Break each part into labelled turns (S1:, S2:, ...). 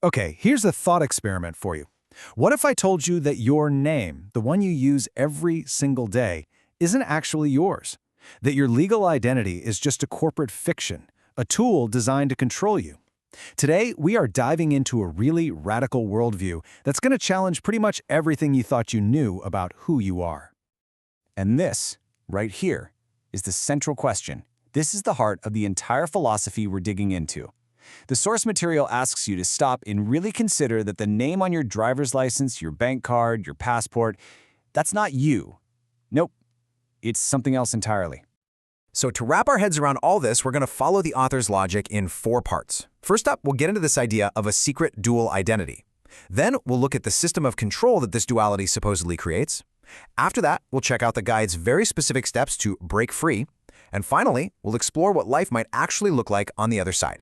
S1: Okay, here's a thought experiment for you. What if I told you that your name, the one you use every single day, isn't actually yours? That your legal identity is just a corporate fiction, a tool designed to control you? Today, we are diving into a really radical worldview that's going to challenge pretty much everything you thought you knew about who you are.
S2: And this, right here, is the central question. This is the heart of the entire philosophy we're digging into. The source material asks you to stop and really consider that the name on your driver's license, your bank card, your passport, that's not you. Nope, it's something else entirely.
S3: So to wrap our heads around all this, we're going to follow the author's logic in 4 parts. First up, we'll get into this idea of a secret dual identity. Then we'll look at the system of control that this duality supposedly creates. After that, we'll check out the guide's very specific steps to break free. And finally, we'll explore what life might actually look like on the other side.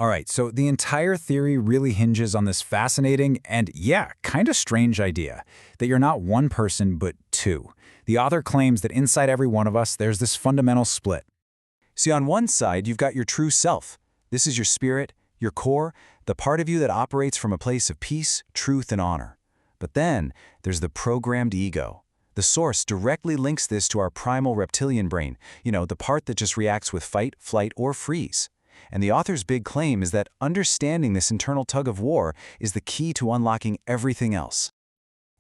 S4: All right, so the entire theory really hinges on this fascinating and, yeah, kind of strange idea that you're not one person but two. The author claims that inside every one of us, there's this fundamental split.
S2: See, on one side, you've got your true self. This is your spirit, your core, the part of you that operates from a place of peace, truth, and honor. But then, there's the programmed ego. The source directly links this to our primal reptilian brain, the part that just reacts with fight, flight, or freeze. And the author's big claim is that understanding this internal tug of war is the key to unlocking everything else.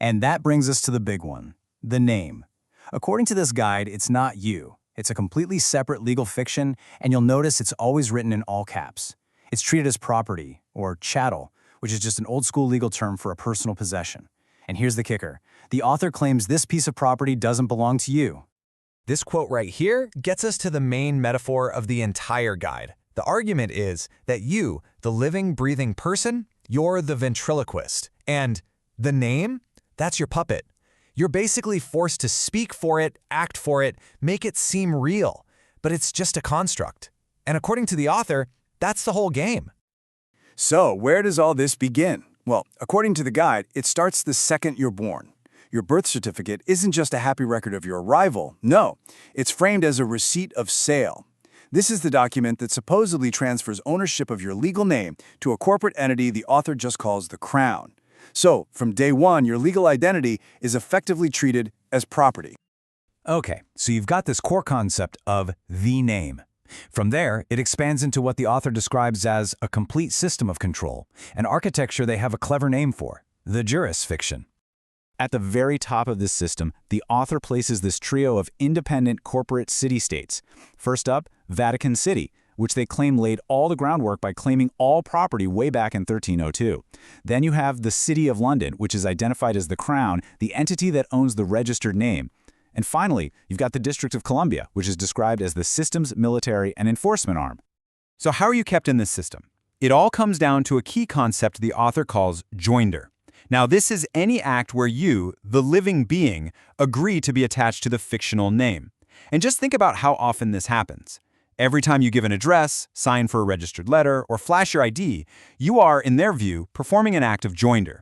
S1: And that brings us to the big one, the name. According to this guide, it's not you. It's a completely separate legal fiction, and you'll notice it's always written in all caps. It's treated as property, or chattel, which is just an old-school legal term for a personal possession. And here's the kicker. The author claims this piece of property doesn't belong to you.
S3: This quote right here gets us to the main metaphor of the entire guide. The argument is that you, the living, breathing person, you're the ventriloquist. And the name? That's your puppet. You're basically forced to speak for it, act for it, make it seem real. But it's just a construct. And according to the author, that's the whole game.
S5: So, where does all this begin? Well, according to the guide, it starts the second you're born. Your birth certificate isn't just a happy record of your arrival. No, it's framed as a receipt of sale. This is the document that supposedly transfers ownership of your legal name to a corporate entity the author just calls the Crown. So, from day one, your legal identity is effectively treated as property.
S4: Okay, so you've got this core concept of the name. From there, it expands into what the author describes as a complete system of control, an architecture they have a clever name for, the jurisfiction. At the very top of this system, the author places this trio of independent corporate city-states. First up, Vatican City, which they claim laid all the groundwork by claiming all property way back in 1302. Then you have the City of London, which is identified as the Crown, the entity that owns the registered name. And finally, you've got the District of Columbia, which is described as the system's military and enforcement arm.
S2: So how are you kept in this system? It all comes down to a key concept the author calls joinder. Now, this is any act where you, the living being, agree to be attached to the fictional name. And just think about how often this happens. Every time you give an address, sign for a registered letter, or flash your ID, you are, in their view, performing an act of joinder.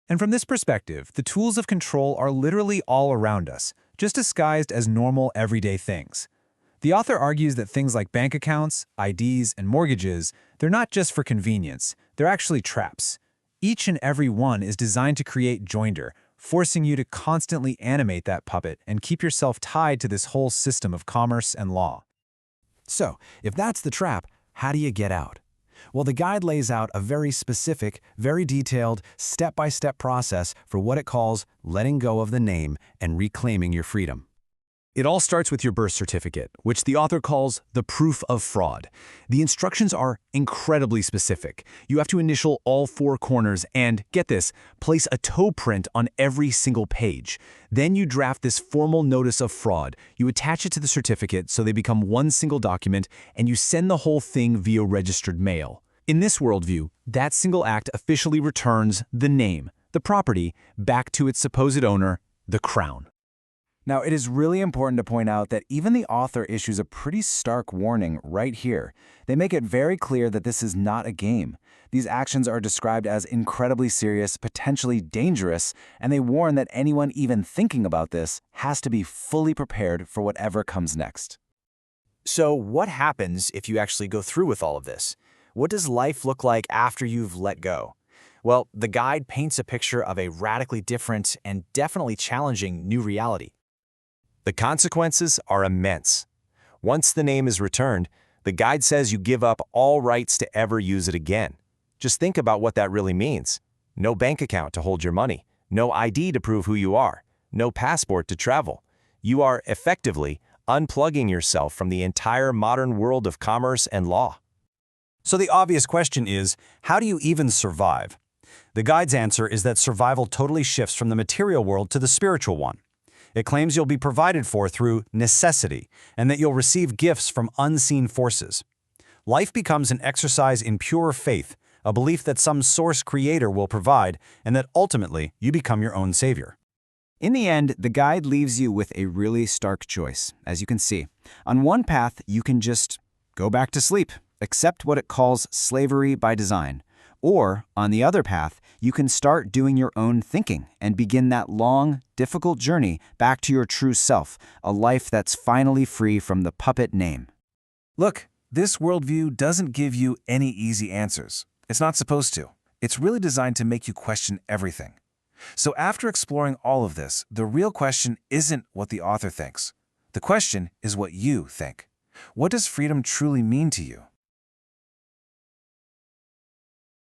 S4: And from this perspective, the tools of control are literally all around us, just disguised as normal everyday things. The author argues that things like bank accounts, IDs, and mortgages, they're not just for convenience, they're actually traps. Each and every one is designed to create joinder, forcing you to constantly animate that puppet and keep yourself tied to this whole system of commerce and law. So, if that's the trap, how do you get out? Well, the guide lays out a very specific, very detailed, step-by-step process for what it calls letting go of the name and reclaiming your freedom.
S2: It all starts with your birth certificate, which the author calls the proof of fraud. The instructions are incredibly specific. You have to initial all 4 corners and, get this, place a toe print on every single page. Then you draft this formal notice of fraud. You attach it to the certificate so they become one single document, and you send the whole thing via registered mail. In this worldview, that single act officially returns the name, the property, back to its supposed owner, the Crown.
S4: Now, it is really important to point out that even the author issues a pretty stark warning right here. They make it very clear that this is not a game. These actions are described as incredibly serious, potentially dangerous, and they warn that anyone even thinking about this has to be fully prepared for whatever comes next.
S3: So what happens if you actually go through with all of this? What does life look like after you've let go? Well, the guide paints a picture of a radically different and definitely challenging new reality. The consequences are immense. Once the name is returned, the guide says you give up all rights to ever use it again. Just think about what that really means. No bank account to hold your money, no ID to prove who you are, no passport to travel. You are effectively unplugging yourself from the entire modern world of commerce and law.
S4: So the obvious question is, how do you even survive? The guide's answer is that survival totally shifts from the material world to the spiritual one. It claims you'll be provided for through necessity, and that you'll receive gifts from unseen forces. Life becomes an exercise in pure faith, a belief that some source creator will provide, and that ultimately you become your own savior.
S1: In the end, the guide leaves you with a really stark choice, as you can see. On one path, you can just go back to sleep, accept what it calls slavery by design. Or, on the other path, you can start doing your own thinking and begin that long, difficult journey back to your true self, a life that's finally free from the puppet name.
S2: Look, this worldview doesn't give you any easy answers. It's not supposed to. It's really designed to make you question everything. So after exploring all of this, the real question isn't what the author thinks. The question is what you think. What does freedom truly mean to you?